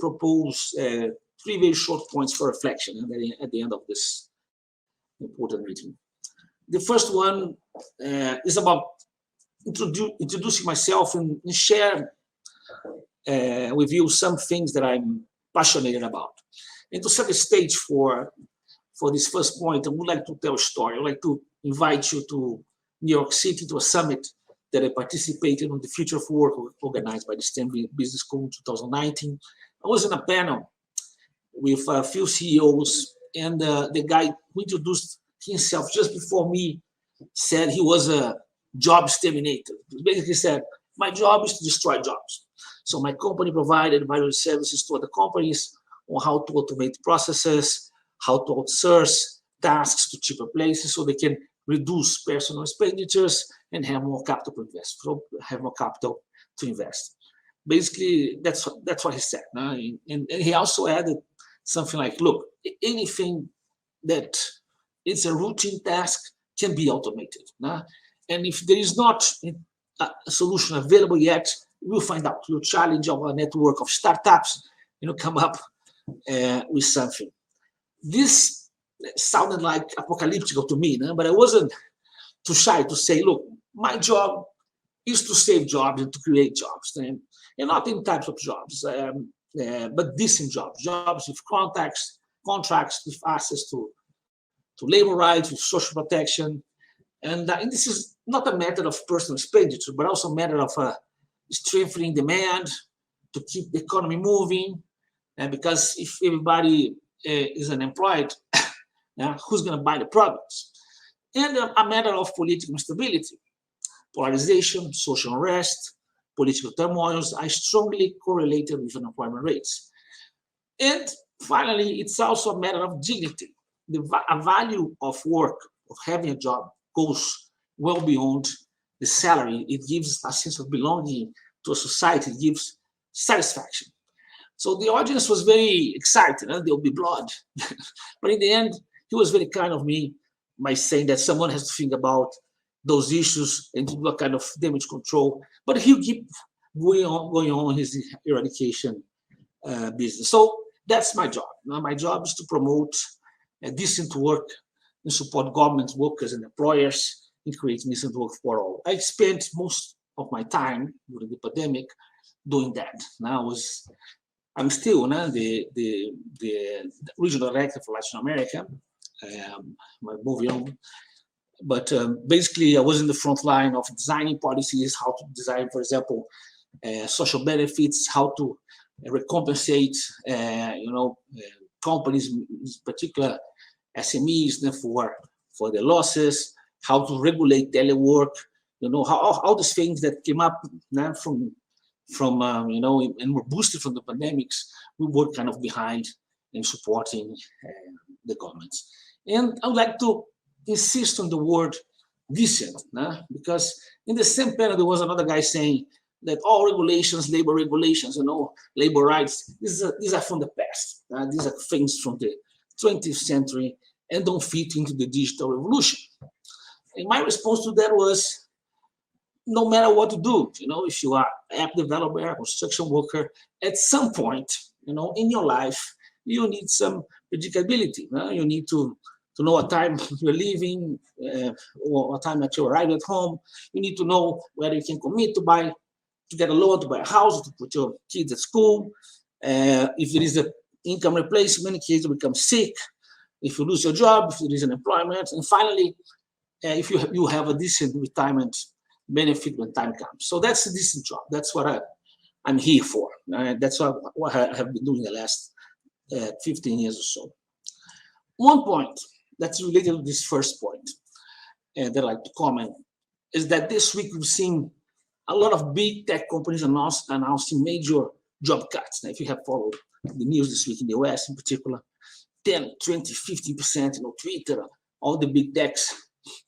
propose three very short points for reflection at the end of this important meeting. The first one is about introducing myself and share with you some things that I'm passionate about. And to set the stage for this first point, I would like to tell a story. I'd like to invite you to New York City to a summit that I participated in, the Future of Work, organized by the Stanford Business School in 2019. I was in a panel with a few CEOs, and the guy who introduced himself just before me said he was a job exterminator. He basically said, my job is to destroy jobs. So my company provided advisory services to other companies on how to automate processes, how to outsource tasks to cheaper places so they can reduce personal expenditures and have more capital to invest. So have more capital to invest. Basically, that's what he said. And he also added something like, look, anything that is a routine task can be automated. And if there is not a solution available yet, we'll find out. We'll challenge our network of startups, come up with something. This sounded like apocalyptic to me, but I wasn't too shy to say, look, my job is to save jobs and to create jobs, and not in types of jobs, but decent jobs with contracts with access to labor rights, with social protection. And this is not a matter of personal expenditure, but also a matter of strengthening demand to keep the economy moving. And because if everybody is unemployed, who's going to buy the products? And a matter of political instability, polarization, social unrest, political turmoils are strongly correlated with unemployment rates. And finally, it's also a matter of dignity. The value of work, of having a job, goes well beyond the salary. It gives a sense of belonging to a society. It gives satisfaction. So the audience was very excited. There'll be blood. But in the end, he was very kind of me by saying that someone has to think about those issues and to do a kind of damage control. But he'll keep going on his eradication business. So that's my job. My job is to promote decent work and support government workers and employers in creating decent work for all. I spent most of my time during the pandemic doing that. I'm still the regional director for Latin America. Moving on. But basically, I was in the front line of designing policies, how to design, for example, social benefits, how to recompensate, companies, in particular SMEs, for their losses, how to regulate telework, how all these things that came up from and were boosted from the pandemics, we were kind of behind in supporting the governments. And I would like to insist on the word decent, because in the same panel, there was another guy saying that all regulations, labor regulations, labor rights, these are from the past. These are things from the 20th century and don't fit into the digital revolution. And my response to that was, no matter what you do, if you are an app developer, a construction worker, at some point, in your life, you need some predictability. You need to know what time you're leaving, or what time that you arrive at home. You need to know whether you can commit to get a loan to buy a house, to put your kids at school. If there is an income replacement in case you become sick, if you lose your job, if there is an employment, and finally, if you have a decent retirement benefit when time comes. So that's a decent job. That's what I'm here for. That's what I have been doing the last 15 years or so. One point that's related to this first point that I'd like to comment is that this week we've seen a lot of big tech companies announcing major job cuts. Now, if you have followed the news this week in the US in particular, 10, 20, 50%, Twitter, all the big techs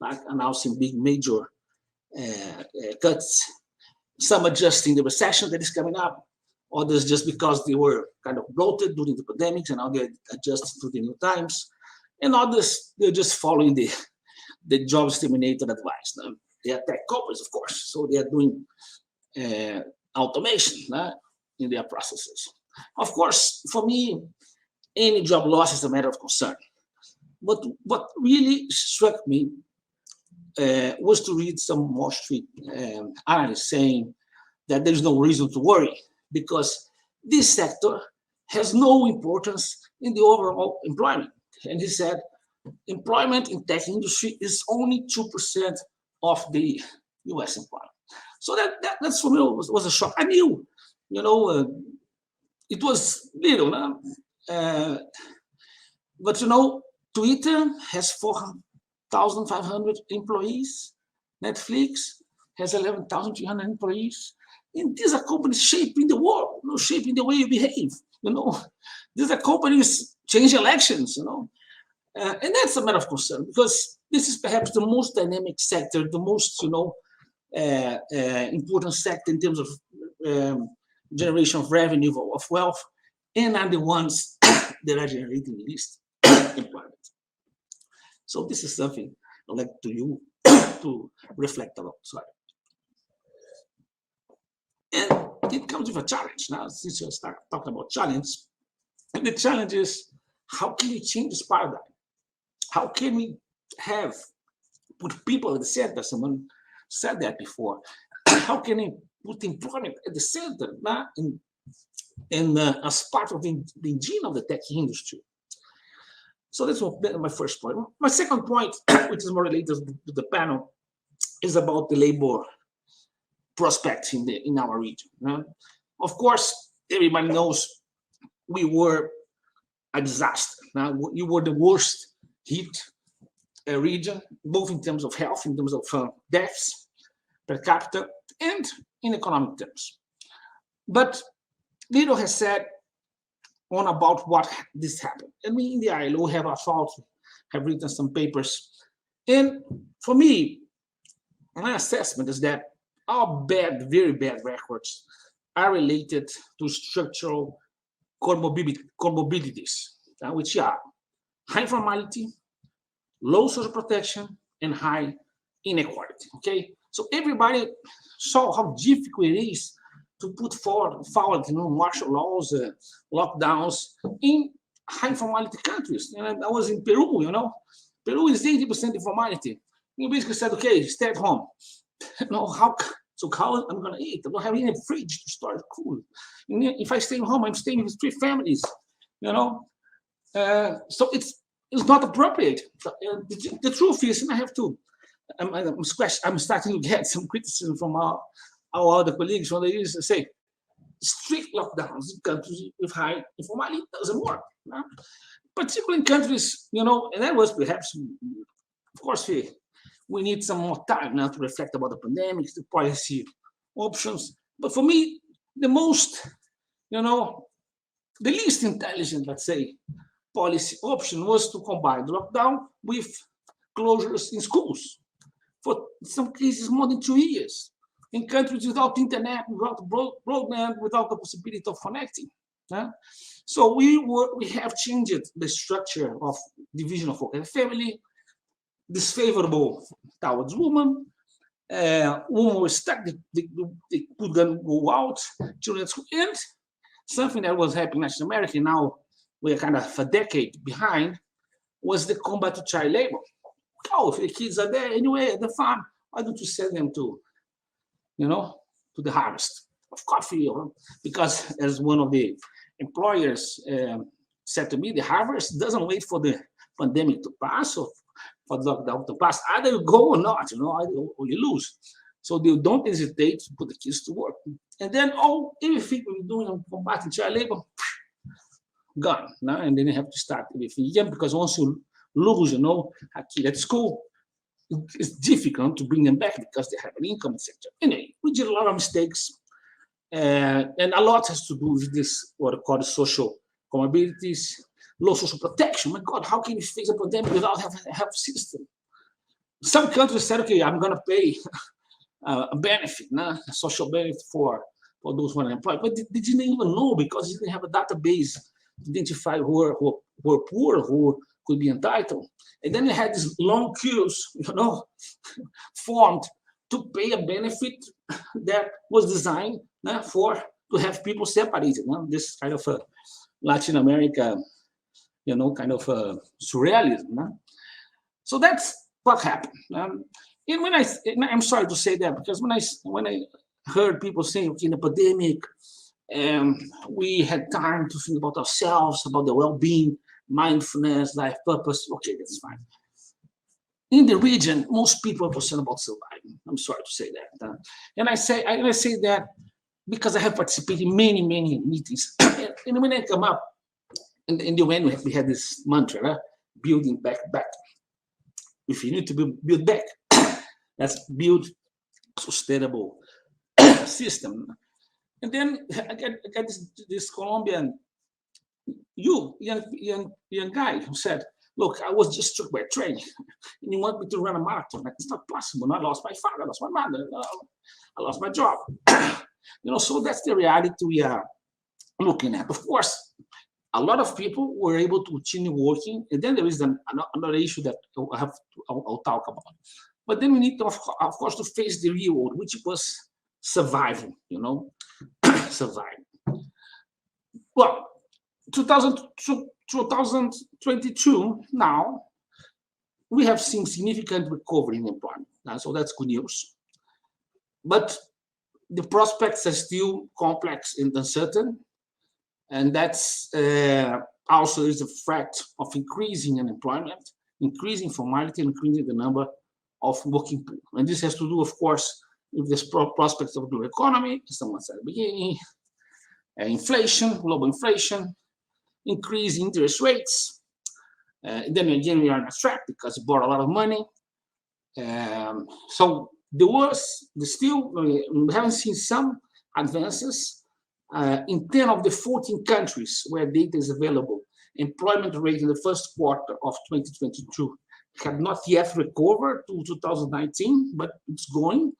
announcing big major cuts, some adjusting the recession that is coming up, others just because they were kind of bloated during the pandemic and now they're adjusting to the new times, and others, they're just following the job exterminator advice. Now, they are tech companies, of course, so they are doing automation in their processes. Of course, for me, any job loss is a matter of concern. But what really struck me was to read some Wall Street analysts saying that there's no reason to worry because this sector has no importance in the overall employment. And he said employment in tech industry is only 2% of the US employment. So that's for me was a shock. I knew, it was little, no? But Twitter has 4,500 employees. Netflix has 11,300 employees. And these are companies shaping the world, shaping the way you behave. These are companies change elections. And that's a matter of concern because this is perhaps the most dynamic sector, the most important sector in terms of generation of revenue, of wealth, and are the ones that are generating the least employment. So this is something I'd like you to reflect about. Sorry. And it comes with a challenge. Now, since you start talking about challenge, and the challenge is how can we change this paradigm? How can we put people at the center? Someone said that before. How can we put employment at the center and as part of the engine of the tech industry? So that's my first point. My second point, which is more related to the panel, is about the labor prospects in our region. Of course, everybody knows we were a disaster. You were the worst hit region, both in terms of health, in terms of deaths per capita, and in economic terms. But Lito has said on about what this happened. And we in the ILO have written some papers. And for me, my assessment is that our very bad records are related to structural comorbidities, which are high informality, low social protection, and high inequality. Okay, so everybody saw how difficult it is to put forward martial laws, lockdowns in high informality countries. And I was in Peru. Peru is 80% informality. You basically said, okay, stay at home. How I'm going to eat? I don't have any fridge to store food. If I stay home, I'm staying with 3 families. So it's not appropriate. The truth is, and I have to. I'm starting to get some criticism from our other colleagues when they used to say strict lockdowns in countries with high informality doesn't work. Particularly in countries, and that was perhaps, of course, we need some more time now to reflect about the pandemics, the policy options. But for me, the most, the least intelligent, let's say, policy option was to combine the lockdown with closures in schools for some cases more than 2 years in countries without internet, without broadband, without the possibility of connecting. So we have changed the structure of division of work and family, disfavorable towards women. Women were stuck; they couldn't go out. Children at school, and something that was happening in Latin America now we're kind of a decade behind was the combat to child labor. If the kids are there anyway at the farm, why don't you send them to the harvest of coffee? Because as one of the employers said to me, the harvest doesn't wait for the pandemic to pass or for the lockdown to pass. Either you go or not, or you lose. So they don't hesitate to put the kids to work. And then everything we're doing on combating child labor, gone. And then you have to start everything again, because once you lose, a kid at school, it's difficult to bring them back because they have an income, etc. Anyway, we did a lot of mistakes, and a lot has to do with this, what are called social comorbidities, low social protection. My God, how can you face a pandemic without having a health system? Some countries said, okay, I'm going to pay a benefit, a social benefit for those who are unemployed, but they didn't even know because they didn't have a database to identify who were poor, who could be entitled. And then they had these long queues, formed to pay a benefit that was designed to to have people separated. This kind of Latin America, kind of surrealism. So that's what happened. And when I'm sorry to say that, because when I heard people saying, okay, in the pandemic, we had time to think about ourselves, about the well-being, mindfulness, life purpose. Okay, that's fine. In the region, most people are concerned about surviving. I'm sorry to say that. And I say that because I have participated in many meetings. And when I come up, in the UN, we had this mantra, building back. If you need to build back, let's build sustainable system. And then I got this Colombian young guy who said, look, I was just struck by a train, and you want me to run a marathon? It's not possible. I lost my father, I lost my mother, I lost my job. So that's the reality we are looking at. Of course, a lot of people were able to continue working, and then there is another issue that I'll talk about. But then we need to, of course, to face the real world, which was survival. Survival. Well, 2022 now, we have seen significant recovery in employment. So that's good news. But the prospects are still complex and uncertain. And that's also is a threat of increasing unemployment, increasing formality, increasing the number of working poor. And this has to do, of course, with the prospects of the economy, as someone said at the beginning, inflation, global inflation, increasing interest rates. Then again, we are in a trap because we borrow a lot of money. So we haven't seen some advances. In 10 of the 14 countries where data is available, employment rate in the first quarter of 2022 had not yet recovered to 2019, but it's going.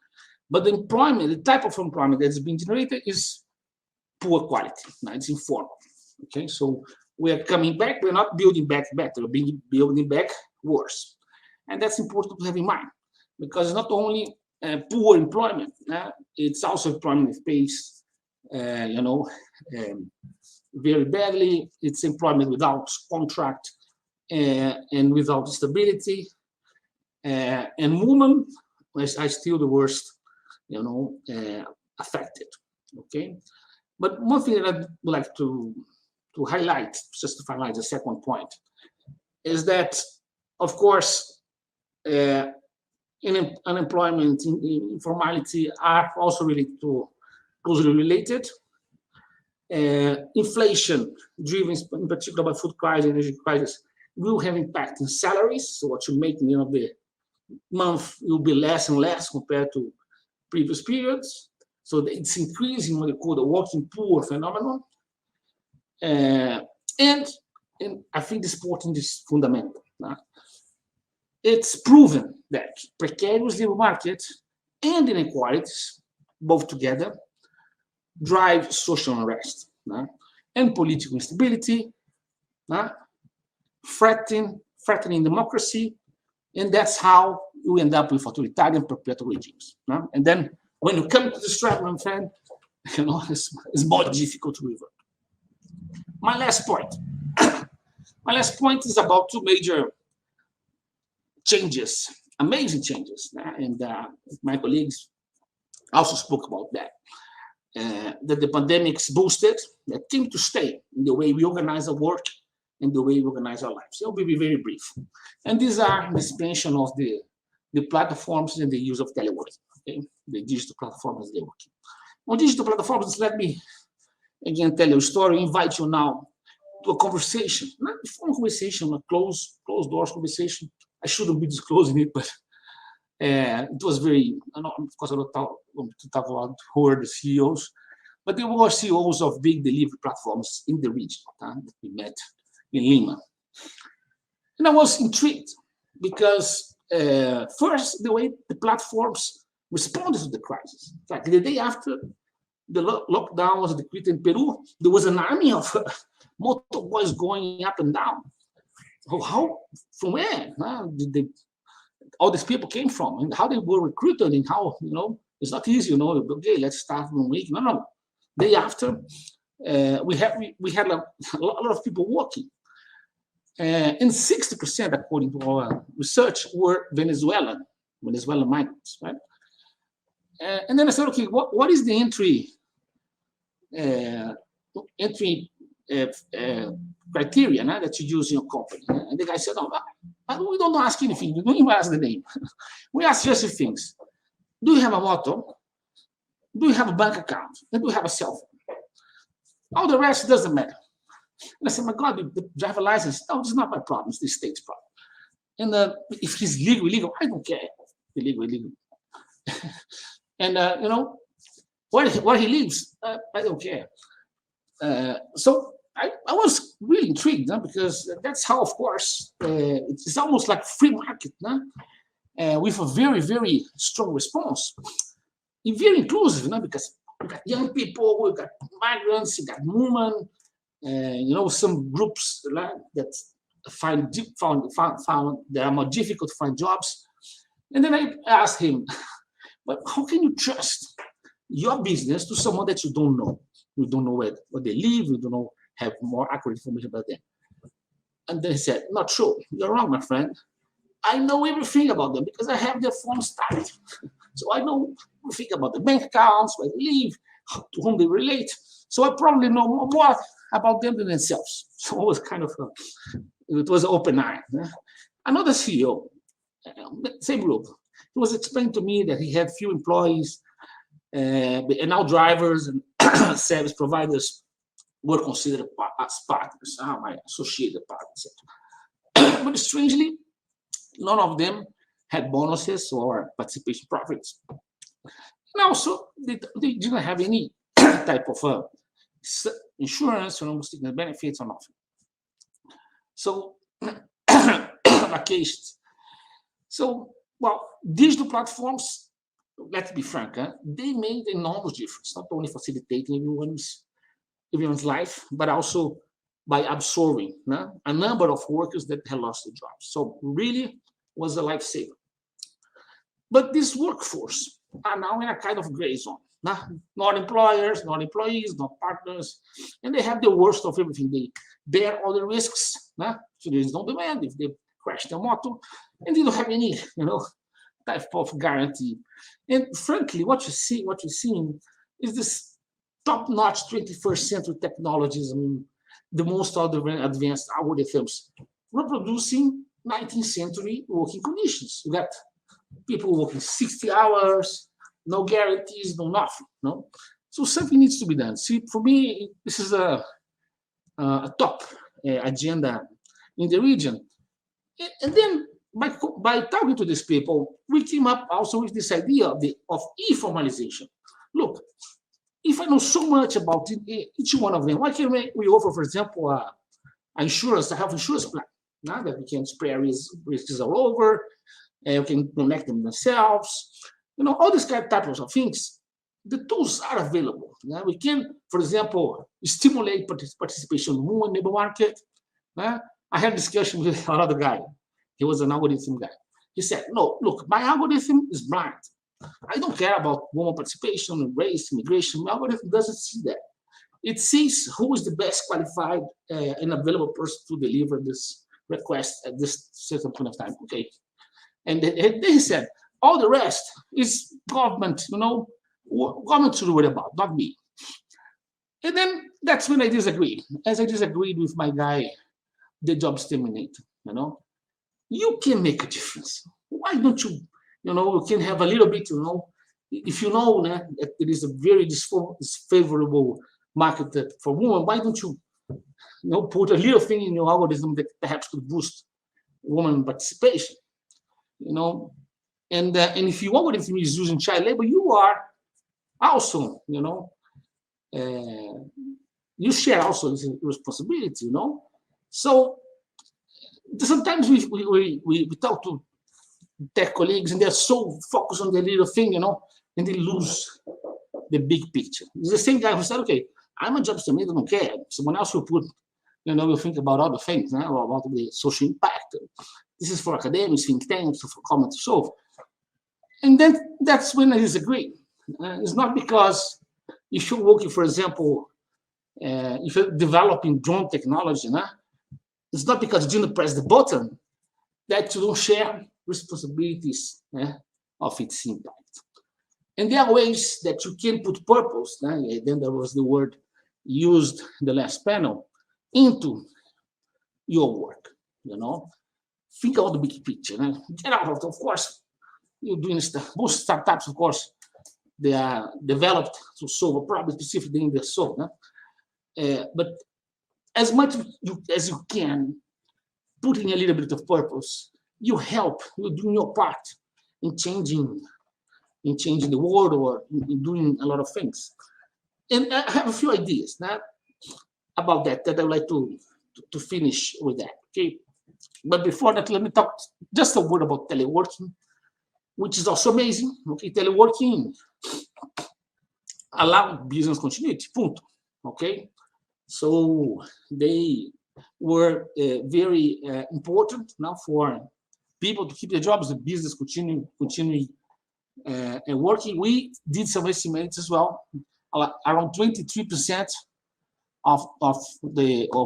But the employment, the type of employment that's being generated is poor quality. It's informal. Okay, so we are coming back. We're not building back better. We're building back worse, and that's important to have in mind because it's not only poor employment. It's also employment that pays, very badly. It's employment without contract and without stability. And women are still the worst, affected. Okay, but one thing that I'd like to highlight, just to finalize the second point, is that, of course, unemployment, informality are also closely related. Inflation, driven in particular by food crisis, energy crisis, will have impact in salaries. So what you make in the end of the month will be less and less compared to previous periods. So it's increasing what they call the working poor phenomenon. And I think this point is fundamental. It's proven that precarious labor market and inequalities, both together, drive social unrest and political instability, threatening democracy, and that's how you end up with authoritarian perpetual regimes. And then when you come to the struggle, my friend, it's more difficult to revert. My last point is about two major changes, amazing changes, and my colleagues also spoke about that. That the pandemics boosted, that came to stay in the way we organize our work and the way we organize our lives. So we'll be very brief. And these are the expansion of the platforms and the use of teleworking, okay? The digital platforms and teleworking. On digital platforms, let me again tell you a story, invite you now to a conversation, not a phone conversation, a closed doors conversation. I shouldn't be disclosing it, but it was very, of course, I don't talk about who are the CEOs, but they were CEOs of big delivery platforms in the region that we met in Lima. And I was intrigued because first, the way the platforms responded to the crisis. Like the day after the lockdown was decreed in Peru, there was an army of motorboys going up and down. How, from where did all these people came from, and how they were recruited, and how, it's not easy, okay, let's start 1 week. No. Day after, we had a lot of people working. And 60%, according to our research, were Venezuelan migrants, right? And then I said, okay, what is the entry criteria that you use in your company? And the guy said, no, we don't ask anything. We don't even ask the name. We ask just a few things. Do you have a motor? Do you have a bank account? And do you have a cell phone? All the rest doesn't matter. And I said, my God, the driver license, no, it's not my problem. It's the state's problem. And if he's illegal, I don't care. Illegal. And, where he lives, I don't care. So I was really intrigued, because that's how, of course, it's almost like free market, with a very, very strong response. And very inclusive, because we got young people, we got migrants, we got women, some groups that found they are more difficult to find jobs. And then I asked him, but how can you trust your business to someone that you don't know? You don't know where they live, you don't have more accurate information about them. And then he said, not true, you're wrong, my friend. I know everything about them because I have their phone started. So I know everything about the bank accounts, where they live, to whom they relate. So I probably know more about them than themselves. So it was kind of, it was an open eye. Another CEO, same group, he was explaining to me that he had few employees, and now drivers and service providers were considered as partners, my associated partners. But strangely, none of them had bonuses or participation profits. And also, they didn't have any type of insurance or sickness benefits or nothing. So, vacations. So, well, digital platforms, let's be frank, they made enormous difference, not only facilitating everyone's life, but also by absorbing a number of workers that had lost their jobs. So really was a lifesaver. But this workforce are now in a kind of gray zone. Not employers, not employees, not partners, and they have the worst of everything. They bear all the risks. So there is no demand if they crash their motor, and they don't have any, type of guarantee. And frankly, what you're seeing is this top-notch 21st century technologies. I mean, the most advanced algorithms reproducing 19th century working conditions. You got people working 60 hours, no guarantees, no nothing. No, so something needs to be done. See, for me, this is a top agenda in the region. And then by talking to these people, we came up also with this idea of e-formalization. Look, if I know so much about each one of them, why can't we offer, for example, a health insurance plan, that we can spray risks all over, we can connect them themselves, all these types of things. The tools are available. We can, for example, stimulate participation in the labor market. I had a discussion with another guy. He was an algorithm guy. He said, no, look, my algorithm is blind. I don't care about woman participation, race, immigration. My algorithm doesn't see that. It sees who is the best qualified and available person to deliver this request at this certain point of time. Okay. And then he said, all the rest is government, government to worry about, not me. And then that's when I disagreed. As I disagreed with my guy, the jobs terminator, you can make a difference. Why don't you, you can have a little bit, if you know that there is a very disfavorable market for women, why don't you, put a little thing in your algorithm that perhaps could boost woman participation, and if your algorithm is using child labor, you are also, you share also this responsibility, So sometimes we talk to tech colleagues and they're so focused on the little thing, and they lose the big picture. It's the same guy who said, okay, I'm a job estimator, I don't care. Someone else will put, will think about other things, about the social impact. This is for academics, think tanks, for common to solve. And then that's when I disagree. It's not because, if you're working, for example, if you're developing drone technology, it's not because you didn't press the button that you don't share responsibilities of its impact. And there are ways that you can put purpose, then there was the word used in the last panel, into your work, Think about the big picture. Get out of course, you're doing stuff. Most startups, of course, they are developed to solve a problem specifically in their solve. But as much as you can, putting a little bit of purpose, you're doing your part in changing the world or in doing a lot of things. And I have a few ideas about that I would like to finish with that. Okay. But before that, let me talk just a word about teleworking, which is also amazing. Okay, teleworking allowed business continuity. Punto. Okay, so they were very important now for people to keep their jobs, the business continuing working. We did some estimates as well. Around 23% of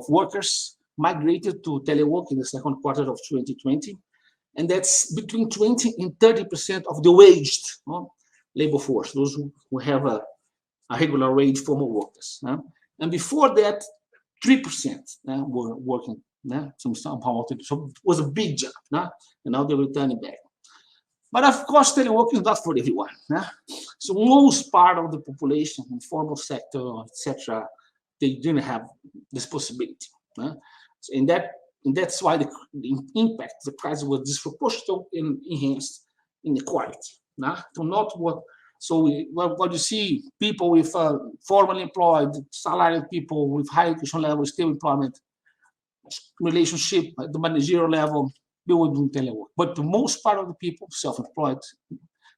workers migrated to telework in the second quarter of 2020, and that's between 20 and 30% of the waged labor force, those who have a regular wage formal workers. And before that, 3% were working somehow. So it was a big jump, and now they're returning back. But of course, telework is not for everyone. So most part of the population, informal sector, etc., they didn't have this possibility. And that's why the impact of the crisis was disproportional and enhanced inequality. So what you see, people with formally employed, salaried people with high education level, stable employment, relationship at the managerial level, they were doing telework. But the most part of the people, self-employed,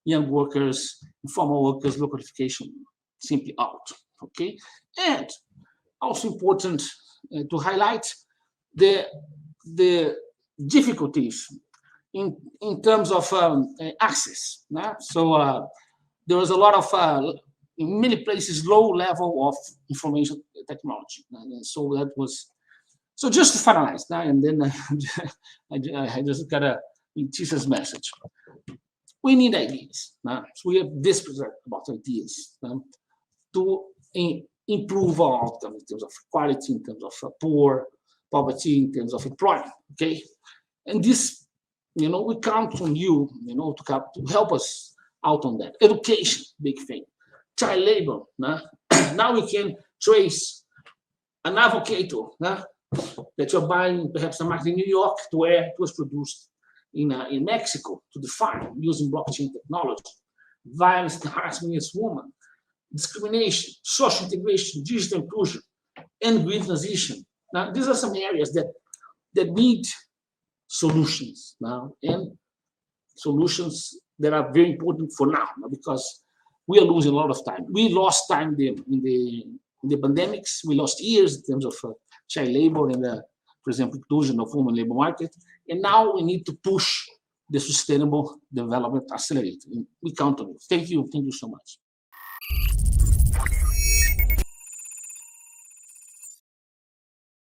young workers, informal workers, low qualification, simply out. Okay, and also important to highlight the difficulties in terms of access. So there was a lot of, in many places, low level of information technology. And so that was, so just to finalize, and then I just got a teacher's message. We need ideas. So we are desperate about ideas to improve our outcome in terms of quality, in terms of poverty, in terms of employment. Okay, and this, we count on you, to help us out on that. Education, big thing. Child labor. Now we can trace an avocado that you're buying, perhaps a market in New York, to where it was produced in Mexico, to the farm, using blockchain technology. Violence and harassment against women, discrimination, social integration, digital inclusion, and green transition. Now, these are some areas that need solutions now, and solutions that are very important for now, because we are losing a lot of time. We lost time in the pandemics. We lost years in terms of child labor and, for example, inclusion of women labor market. And now we need to push the sustainable development accelerator. We count on you. Thank you so much.